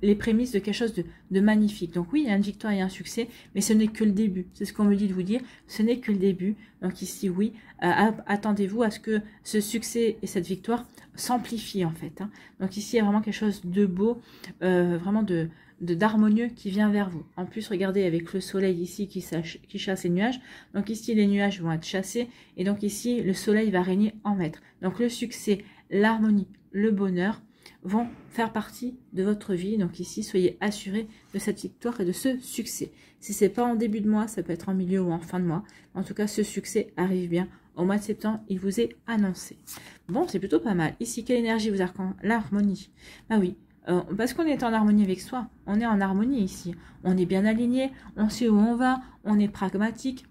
les prémices de quelque chose de magnifique. Donc oui, il y a une victoire et un succès, mais ce n'est que le début. C'est ce qu'on me dit de vous dire, ce n'est que le début. Donc ici, oui, attendez-vous à ce que ce succès et cette victoire s'amplifient en fait. Hein. Donc ici, il y a vraiment quelque chose de beau, vraiment d'harmonieux qui vient vers vous. En plus, regardez avec le soleil ici qui chasse les nuages. Donc ici, les nuages vont être chassés. Et donc ici, le soleil va régner en maître. Donc le succès, l'harmonie, le bonheur, vont faire partie de votre vie. Donc ici, soyez assurés de cette victoire et de ce succès. Si ce n'est pas en début de mois, ça peut être en milieu ou en fin de mois. En tout cas, ce succès arrive bien. Au mois de septembre, il vous est annoncé. Bon, c'est plutôt pas mal. Ici, quelle énergie vous arcane? L'harmonie. Ah oui, parce qu'on est en harmonie avec soi. On est en harmonie ici. On est bien aligné, on sait où on va, on est pragmatique.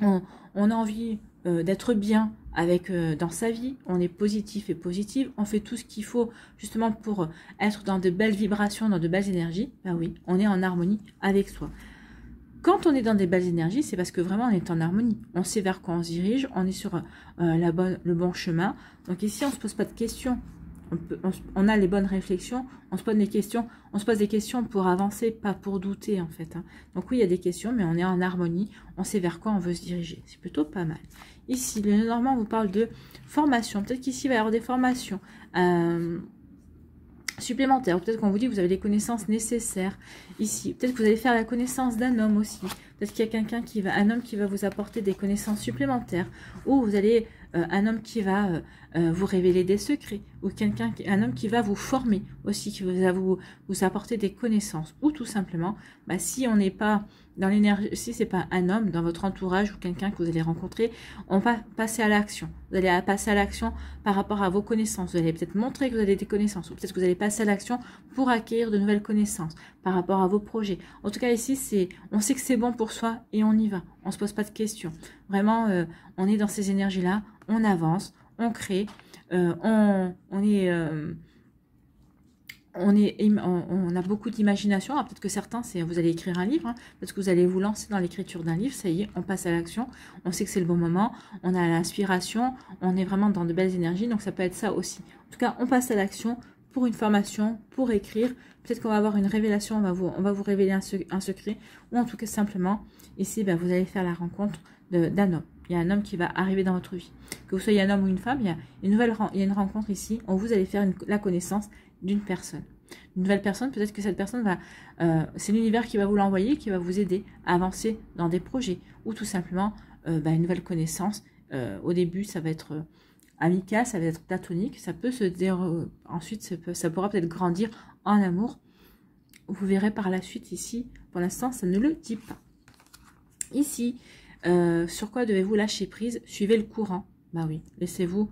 On a envie d'être bien avec dans sa vie, on est positif et positive, on fait tout ce qu'il faut justement pour être dans de belles vibrations, dans de belles énergies. Ben oui, on est en harmonie avec soi. Quand on est dans des belles énergies, c'est parce que vraiment on est en harmonie. On sait vers quoi on se dirige, on est sur le bon chemin. Donc ici, on ne se pose pas de questions. On a les bonnes réflexions, on se pose des questions pour avancer, pas pour douter en fait. Hein. Donc oui, il y a des questions, mais on est en harmonie, on sait vers quoi on veut se diriger. C'est plutôt pas mal. Ici, le Normand vous parle de formation. Peut-être qu'ici, il va y avoir des formations supplémentaires. Peut-être qu'on vous dit que vous avez les connaissances nécessaires ici. Peut-être que vous allez faire la connaissance d'un homme aussi. Peut-être qu'il y a un homme qui va vous apporter des connaissances supplémentaires. Ou vous allez un homme qui va vous révéler des secrets. Ou un homme qui va vous former aussi, qui va vous apporter des connaissances. Ou tout simplement, bah, si on n'est pas dans l'énergie, si c'est pas un homme dans votre entourage ou quelqu'un que vous allez rencontrer, on va passer à l'action. Vous allez passer à l'action par rapport à vos connaissances. Vous allez peut-être montrer que vous avez des connaissances. Ou peut-être que vous allez passer à l'action pour acquérir de nouvelles connaissances par rapport à vos projets. En tout cas, ici, on sait que c'est bon pour soi et on y va. On ne se pose pas de questions. Vraiment, on est dans ces énergies-là, on avance, on crée, on a beaucoup d'imagination. Peut-être que certains, vous allez écrire un livre, hein, peut-être que vous allez vous lancer dans l'écriture d'un livre. Ça y est, on passe à l'action. On sait que c'est le bon moment. On a l'inspiration. On est vraiment dans de belles énergies. Donc, ça peut être ça aussi. En tout cas, on passe à l'action pour une formation, pour écrire. Peut-être qu'on va avoir une révélation. On va vous révéler un secret. Ou en tout cas, simplement, ici, vous allez faire la rencontre d'un homme. Il y a un homme qui va arriver dans votre vie. Que vous soyez un homme ou une femme, il y a une rencontre ici où vous allez faire la connaissance d'une personne. Une nouvelle personne, peut-être que cette personne va... c'est l'univers qui va vous l'envoyer, qui va vous aider à avancer dans des projets. Ou tout simplement, une nouvelle connaissance. Au début, ça va être amical, ça va être platonique. Ça peut se dire... ensuite, ça pourra peut-être grandir en amour. Vous verrez par la suite ici. Pour l'instant, ça ne le dit pas. Ici, sur quoi devez-vous lâcher prise? Suivez le courant. Bah oui, laissez-vous...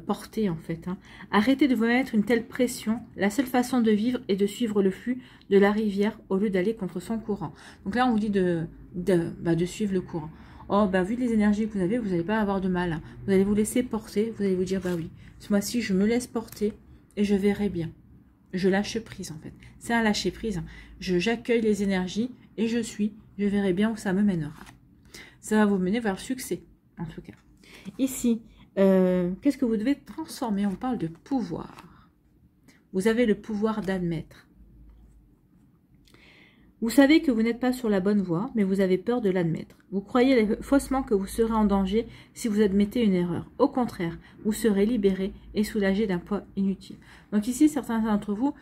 porter en fait. Hein. Arrêtez de vous mettre une telle pression. La seule façon de vivre est de suivre le flux de la rivière au lieu d'aller contre son courant. Donc là, on vous dit de suivre le courant. Oh, vu les énergies que vous avez, vous n'allez pas avoir de mal. Hein. Vous allez vous laisser porter. Vous allez vous dire, oui, ce mois-ci, je me laisse porter et je verrai bien. Je lâche prise en fait. C'est un lâcher prise. Hein. J'accueille les énergies et je verrai bien où ça me mènera. Ça va vous mener vers le succès, en tout cas. Ici, qu'est-ce que vous devez transformer? On parle de pouvoir. Vous avez le pouvoir d'admettre. Vous savez que vous n'êtes pas sur la bonne voie, mais vous avez peur de l'admettre. Vous croyez faussement que vous serez en danger si vous admettez une erreur. Au contraire, vous serez libéré et soulagé d'un poids inutile. Donc ici, certains d'entre vous,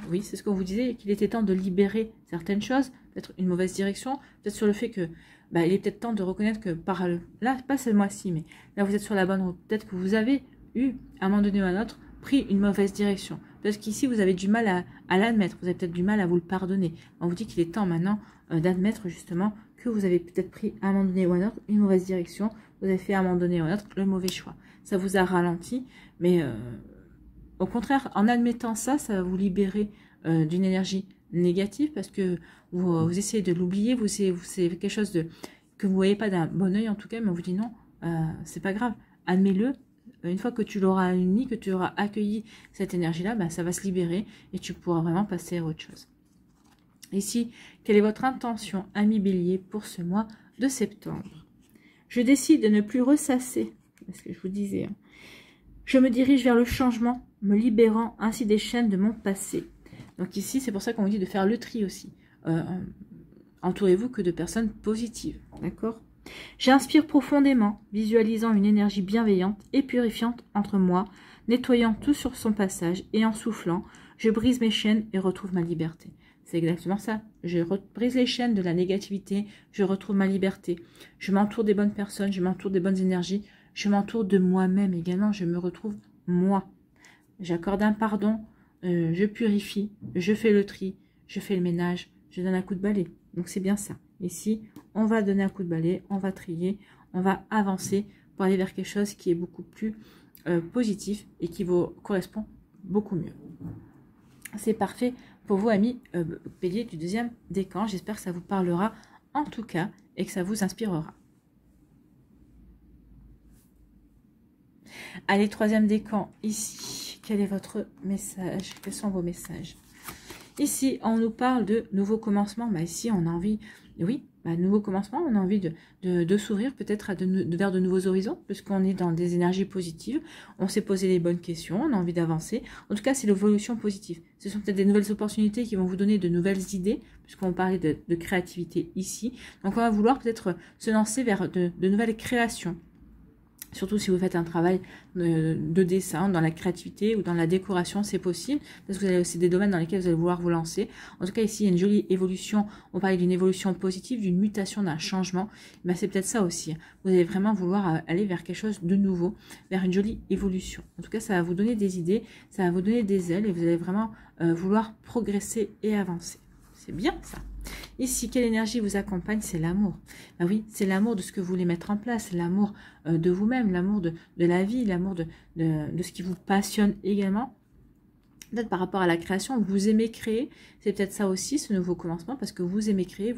oui, c'est ce qu'on vous disait, qu'il était temps de libérer certaines choses, peut-être une mauvaise direction, peut-être sur le fait que il est peut-être temps de reconnaître que là, pas ce mois-ci, mais là, vous êtes sur la bonne route. Peut-être que vous avez eu, à un moment donné ou à un autre, pris une mauvaise direction. Peut-être qu'ici, vous avez du mal à l'admettre. Vous avez peut-être du mal à vous le pardonner. On vous dit qu'il est temps maintenant d'admettre justement que vous avez peut-être pris, à un moment donné ou à un autre, une mauvaise direction. Vous avez fait, à un moment donné ou à un autre, le mauvais choix. Ça vous a ralenti, mais au contraire, en admettant ça, ça va vous libérer d'une énergie négative parce que vous essayez de l'oublier, c'est quelque chose que vous ne voyez pas d'un bon oeil en tout cas, mais on vous dit non, c'est pas grave, admets-le. Une fois que tu l'auras uni, que tu auras accueilli cette énergie-là, ça va se libérer et tu pourras vraiment passer à autre chose. Ici, quelle est votre intention, ami Bélier, pour ce mois de septembre? Je décide de ne plus ressasser, c'est ce que je vous disais. Hein. Je me dirige vers le changement, me libérant ainsi des chaînes de mon passé. Donc ici, c'est pour ça qu'on vous dit de faire le tri aussi. Entourez-vous que de personnes positives, d'accord? J'inspire profondément, visualisant une énergie bienveillante et purifiante entre moi, nettoyant tout sur son passage et en soufflant, je brise mes chaînes et retrouve ma liberté. C'est exactement ça. Je brise les chaînes de la négativité, je retrouve ma liberté. Je m'entoure des bonnes personnes, je m'entoure des bonnes énergies, je m'entoure de moi-même également, je me retrouve moi. j'accorde un pardon, je purifie, je fais le tri, je fais le ménage, je donne un coup de balai. Donc c'est bien ça. Ici, on va donner un coup de balai, on va trier, on va avancer pour aller vers quelque chose qui est beaucoup plus positif et qui vous correspond beaucoup mieux. C'est parfait pour vous, amis Bélier du deuxième décan. J'espère que ça vous parlera en tout cas et que ça vous inspirera. Allez, troisième décan, ici. Quel est votre message? Quels sont vos messages? Ici, on nous parle de nouveaux commencements. Bah, ici, on a envie, oui, nouveau commencement, on a envie de s'ouvrir peut-être vers de nouveaux horizons, puisqu'on est dans des énergies positives, on s'est posé les bonnes questions, on a envie d'avancer. En tout cas, c'est l'évolution positive. Ce sont peut-être des nouvelles opportunités qui vont vous donner de nouvelles idées, puisqu'on parlait de créativité ici. Donc, on va vouloir peut-être se lancer vers de nouvelles créations. Surtout si vous faites un travail de dessin, dans la créativité ou dans la décoration, c'est possible. Parce que vous avez aussi des domaines dans lesquels vous allez vouloir vous lancer. En tout cas, ici, il y a une jolie évolution. On parlait d'une évolution positive, d'une mutation, d'un changement. Ben, c'est peut-être ça aussi. Vous allez vraiment vouloir aller vers quelque chose de nouveau, vers une jolie évolution. En tout cas, ça va vous donner des idées, ça va vous donner des ailes et vous allez vraiment vouloir progresser et avancer. C'est bien ça. Ici, quelle énergie vous accompagne? C'est l'amour. Ben oui, c'est l'amour de ce que vous voulez mettre en place, l'amour de vous-même, l'amour de la vie, l'amour de ce qui vous passionne également. Peut-être par rapport à la création, vous aimez créer, c'est peut-être ça aussi, ce nouveau commencement, parce que vous aimez créer.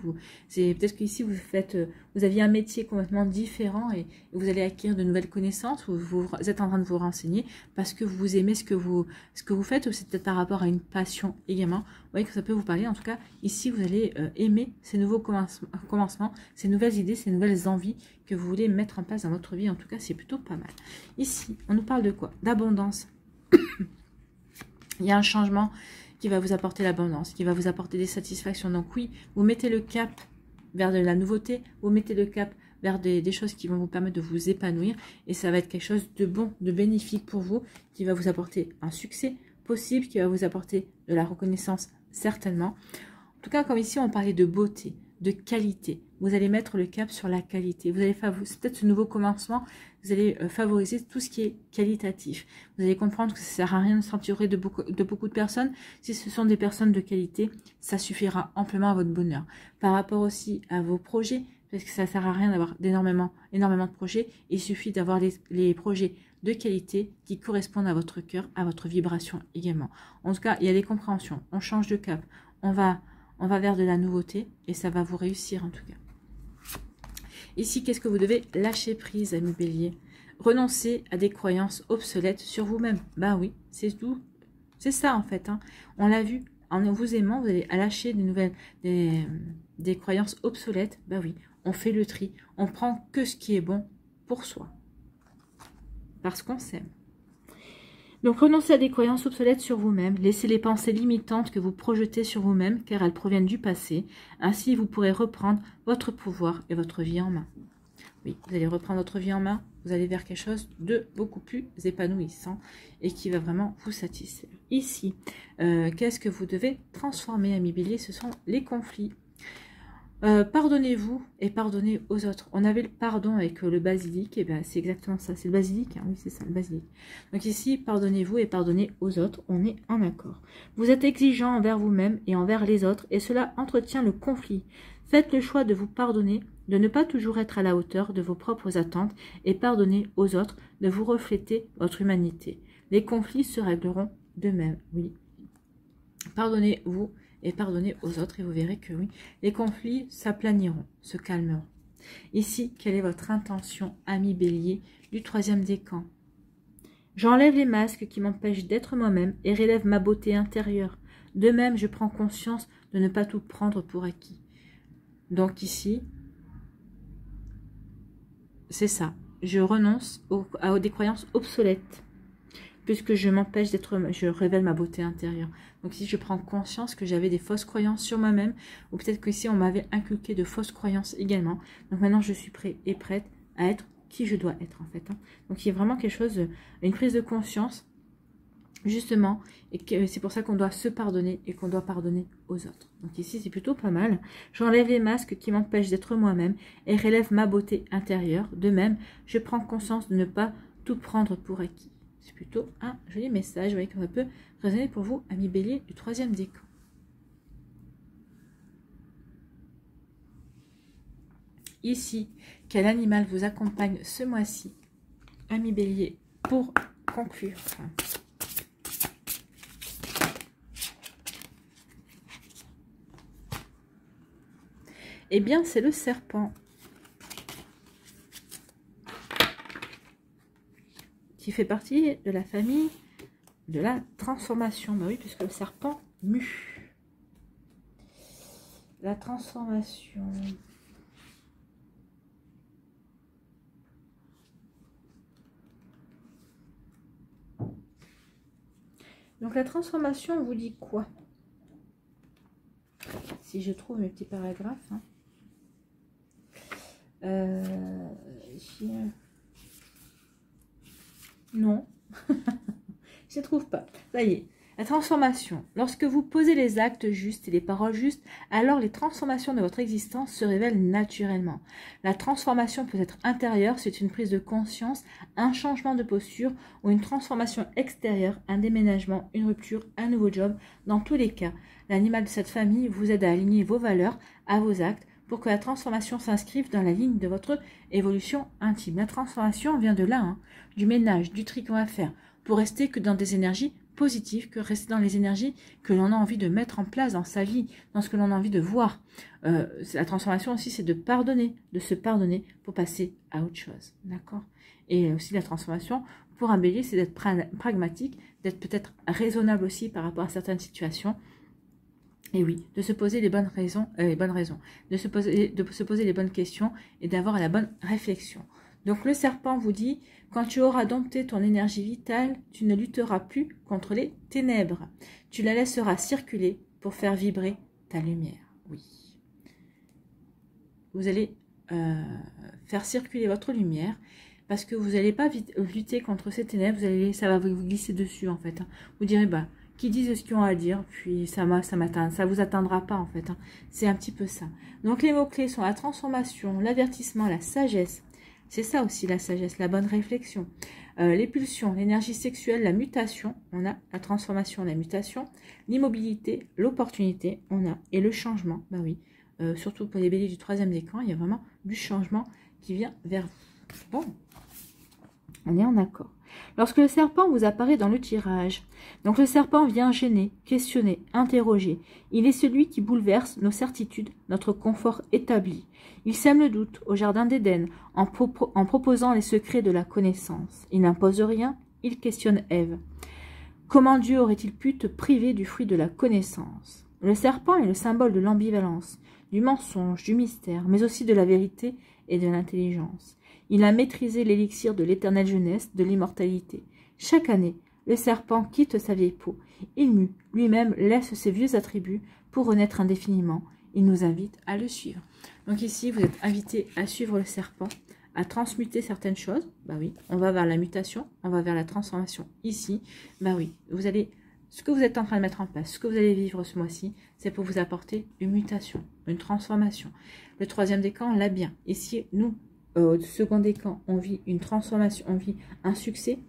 C'est peut-être qu'ici, vous aviez un métier complètement différent et vous allez acquérir de nouvelles connaissances, ou vous êtes en train de vous renseigner parce que vous aimez ce que vous faites, ou c'est peut-être par rapport à une passion également. Vous voyez que ça peut vous parler. En tout cas, ici, vous allez aimer ces nouveaux commencements, ces nouvelles idées, ces nouvelles envies que vous voulez mettre en place dans votre vie. En tout cas, c'est plutôt pas mal. Ici, on nous parle de quoi? D'abondance. Il y a un changement qui va vous apporter l'abondance, qui va vous apporter des satisfactions. Donc oui, vous mettez le cap vers de la nouveauté, vous mettez le cap vers des choses qui vont vous permettre de vous épanouir. Et ça va être quelque chose de bon, de bénéfique pour vous, qui va vous apporter un succès possible, qui va vous apporter de la reconnaissance certainement. En tout cas, comme ici, on parlait de beauté, de qualité. Vous allez mettre le cap sur la qualité. Vous allez c'est peut-être ce nouveau commencement. Vous allez favoriser tout ce qui est qualitatif. Vous allez comprendre que ça ne sert à rien de s'entourer de beaucoup de personnes. Si ce sont des personnes de qualité, ça suffira amplement à votre bonheur. Par rapport aussi à vos projets, parce que ça ne sert à rien d'avoir énormément de projets. Il suffit d'avoir les projets de qualité qui correspondent à votre cœur, à votre vibration également. En tout cas, il y a des compréhensions. On change de cap. On va vers de la nouveauté et ça va vous réussir en tout cas. Ici, qu'est-ce que vous devez lâcher prise, amis Bélier? Renoncer à des croyances obsolètes sur vous-même. Ben oui, c'est tout. C'est ça en fait. Hein. On l'a vu. En vous aimant, vous allez lâcher des croyances obsolètes. Ben oui, on fait le tri. On prend que ce qui est bon pour soi. Parce qu'on s'aime. Donc, renoncez à des croyances obsolètes sur vous-même. Laissez les pensées limitantes que vous projetez sur vous-même, car elles proviennent du passé. Ainsi, vous pourrez reprendre votre pouvoir et votre vie en main. Oui, vous allez reprendre votre vie en main. Vous allez vers quelque chose de beaucoup plus épanouissant et qui va vraiment vous satisfaire. Ici, qu'est-ce que vous devez transformer, amis Bélier? Ce sont les conflits. Pardonnez-vous et pardonnez aux autres. On avait le pardon avec le basilic, et bien c'est exactement ça, c'est le basilic, hein, oui c'est ça, le basilic. Donc ici, pardonnez-vous et pardonnez aux autres, on est en accord. Vous êtes exigeant envers vous-même et envers les autres, et cela entretient le conflit. Faites le choix de vous pardonner, de ne pas toujours être à la hauteur de vos propres attentes, et pardonnez aux autres de vous refléter votre humanité. Les conflits se régleront d'eux-mêmes, oui. Pardonnez-vous et pardonnez aux autres et vous verrez que oui, les conflits s'aplaniront, se calmeront. Ici, quelle est votre intention, ami Bélier, du troisième décan? J'enlève les masques qui m'empêchent d'être moi-même et relève ma beauté intérieure. De même, je prends conscience de ne pas tout prendre pour acquis. Donc ici, c'est ça. Je renonce à des croyances obsolètes. Puisque je m'empêche d'être, je révèle ma beauté intérieure. Donc ici, je prends conscience que j'avais des fausses croyances sur moi-même, ou peut-être qu'ici, on m'avait inculqué de fausses croyances également. Donc maintenant, je suis prêt et prête à être qui je dois être, en fait. Hein. Donc il y a vraiment quelque chose, une prise de conscience, justement, et c'est pour ça qu'on doit se pardonner et qu'on doit pardonner aux autres. Donc ici, c'est plutôt pas mal. J'enlève les masques qui m'empêchent d'être moi-même et relève ma beauté intérieure. De même, je prends conscience de ne pas tout prendre pour acquis. C'est plutôt un joli message. Vous voyez que ça peut résonner pour vous, amis bélier du 3e décan. Ici, quel animal vous accompagne ce mois-ci, amis bélier, pour conclure? Eh bien, c'est le serpent. Qui fait partie de la famille de la transformation. Bah oui, puisque le serpent mue. La transformation. Donc la transformation, on vous dit quoi? Si je trouve mes petits paragraphes. Hein. Non, je ne trouve pas. Ça y est. La transformation. Lorsque vous posez les actes justes et les paroles justes, alors les transformations de votre existence se révèlent naturellement. La transformation peut être intérieure, c'est une prise de conscience, un changement de posture ou une transformation extérieure, un déménagement, une rupture, un nouveau job. Dans tous les cas, l'animal de cette famille vous aide à aligner vos valeurs à vos actes pour que la transformation s'inscrive dans la ligne de votre évolution intime. La transformation vient de là, hein, du ménage, du tri qu'on va faire, pour rester que dans des énergies positives, que rester dans les énergies que l'on a envie de mettre en place dans sa vie, dans ce que l'on a envie de voir. La transformation aussi, c'est de pardonner, de se pardonner pour passer à autre chose. D'accord? Et aussi la transformation, pour un bélier, c'est d'être pragmatique, d'être peut-être raisonnable aussi par rapport à certaines situations. Et oui, de se poser les bonnes raisons, de se poser les bonnes questions et d'avoir la bonne réflexion. Donc le serpent vous dit, quand tu auras dompté ton énergie vitale, tu ne lutteras plus contre les ténèbres. Tu la laisseras circuler pour faire vibrer ta lumière. Oui. Vous allez faire circuler votre lumière parce que vous n'allez pas lutter contre ces ténèbres, ça va vous glisser dessus en fait. Vous direz, bah, qui disent ce qu'ils ont à dire, puis ça vous atteindra pas en fait. Hein. C'est un petit peu ça. Donc les mots-clés sont la transformation, l'avertissement, la sagesse. C'est ça aussi la sagesse, la bonne réflexion. Les pulsions, l'énergie sexuelle, la mutation, on a la transformation, la mutation, l'immobilité, l'opportunité, on a, et le changement, bah oui. Surtout pour les béliers du 3e décan, il y a vraiment du changement qui vient vers vous. Bon, on est en accord. Lorsque le serpent vous apparaît dans le tirage, donc le serpent vient gêner, questionner, interroger. Il est celui qui bouleverse nos certitudes, notre confort établi. Il sème le doute au jardin d'Éden en proposant les secrets de la connaissance. Il n'impose rien, il questionne Ève. Comment Dieu aurait-il pu te priver du fruit de la connaissance? Le serpent est le symbole de l'ambivalence, du mensonge, du mystère, mais aussi de la vérité et de l'intelligence. Il a maîtrisé l'élixir de l'éternelle jeunesse, de l'immortalité. Chaque année, le serpent quitte sa vieille peau. Il mue, lui-même laisse ses vieux attributs pour renaître indéfiniment. Il nous invite à le suivre. Donc ici, vous êtes invité à suivre le serpent, à transmuter certaines choses. Bah oui, on va vers la mutation, on va vers la transformation. Ici, bah oui, vous allez... Ce que vous êtes en train de mettre en place, ce que vous allez vivre ce mois-ci, c'est pour vous apporter une mutation, une transformation. Le 3e décan, on l'a bien. Ici, nous, au 2e décan, on vit une transformation, on vit un succès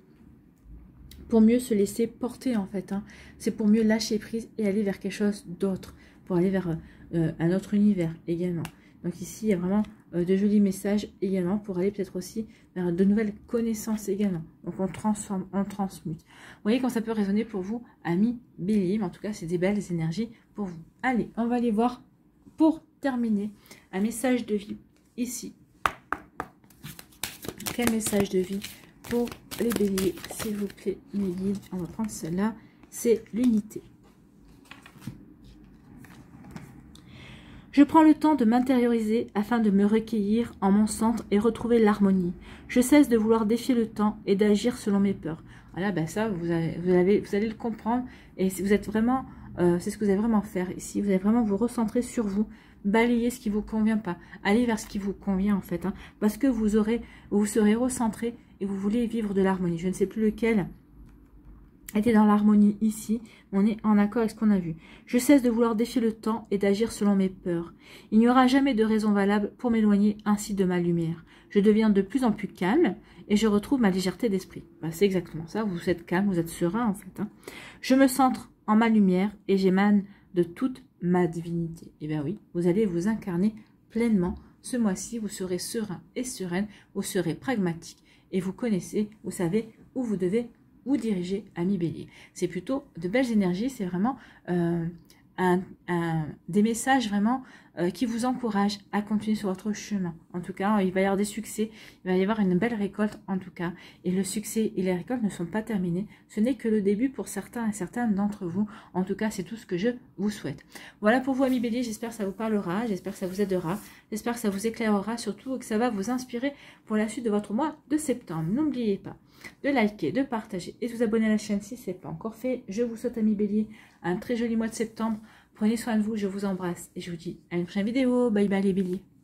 pour mieux se laisser porter en fait. Hein. C'est pour mieux lâcher prise et aller vers quelque chose d'autre, pour aller vers un autre univers également. Donc ici, il y a vraiment de jolis messages également pour aller peut-être aussi vers de nouvelles connaissances également. Donc on transforme, on transmute. Vous voyez quand ça peut résonner pour vous, amis bélier, mais en tout cas, c'est des belles énergies pour vous. Allez, on va aller voir pour terminer un message de vie ici. Quel message de vie pour les béliers, s'il vous plaît, mes guides? On va prendre celle-là, c'est l'unité. Je prends le temps de m'intérioriser afin de me recueillir en mon centre et retrouver l'harmonie. Je cesse de vouloir défier le temps et d'agir selon mes peurs. Voilà, ben ça, vous allez le comprendre. Et vous êtes vraiment, c'est ce que vous allez vraiment faire ici. Vous allez vraiment vous recentrer sur vous, balayer ce qui vous convient pas, aller vers ce qui vous convient en fait, hein, parce que vous serez recentré et vous voulez vivre de l'harmonie. Je ne sais plus lequel était dans l'harmonie ici, on est en accord avec ce qu'on a vu. Je cesse de vouloir défier le temps et d'agir selon mes peurs. Il n'y aura jamais de raison valable pour m'éloigner ainsi de ma lumière. Je deviens de plus en plus calme et je retrouve ma légèreté d'esprit. Ben, c'est exactement ça, vous êtes calme, vous êtes serein en fait. Hein. Je me centre en ma lumière et j'émane de toute ma divinité. Et bien oui, vous allez vous incarner pleinement. Ce mois-ci, vous serez serein et sereine, vous serez pragmatique et vous connaissez, vous savez où vous devez vous diriger, ami Bélier. C'est plutôt de belles énergies, c'est vraiment des messages vraiment qui vous encouragent à continuer sur votre chemin. En tout cas, il va y avoir des succès, il va y avoir une belle récolte en tout cas. Et le succès et les récoltes ne sont pas terminés. Ce n'est que le début pour certains et certaines d'entre vous. En tout cas, c'est tout ce que je vous souhaite. Voilà pour vous, ami Bélier. J'espère que ça vous parlera, j'espère que ça vous aidera, j'espère que ça vous éclairera surtout et que ça va vous inspirer pour la suite de votre mois de septembre. N'oubliez pas de liker, de partager et de vous abonner à la chaîne si ce n'est pas encore fait. Je vous souhaite, ami Bélier, un très joli mois de septembre. Prenez soin de vous, je vous embrasse et je vous dis à une prochaine vidéo. Bye bye les béliers.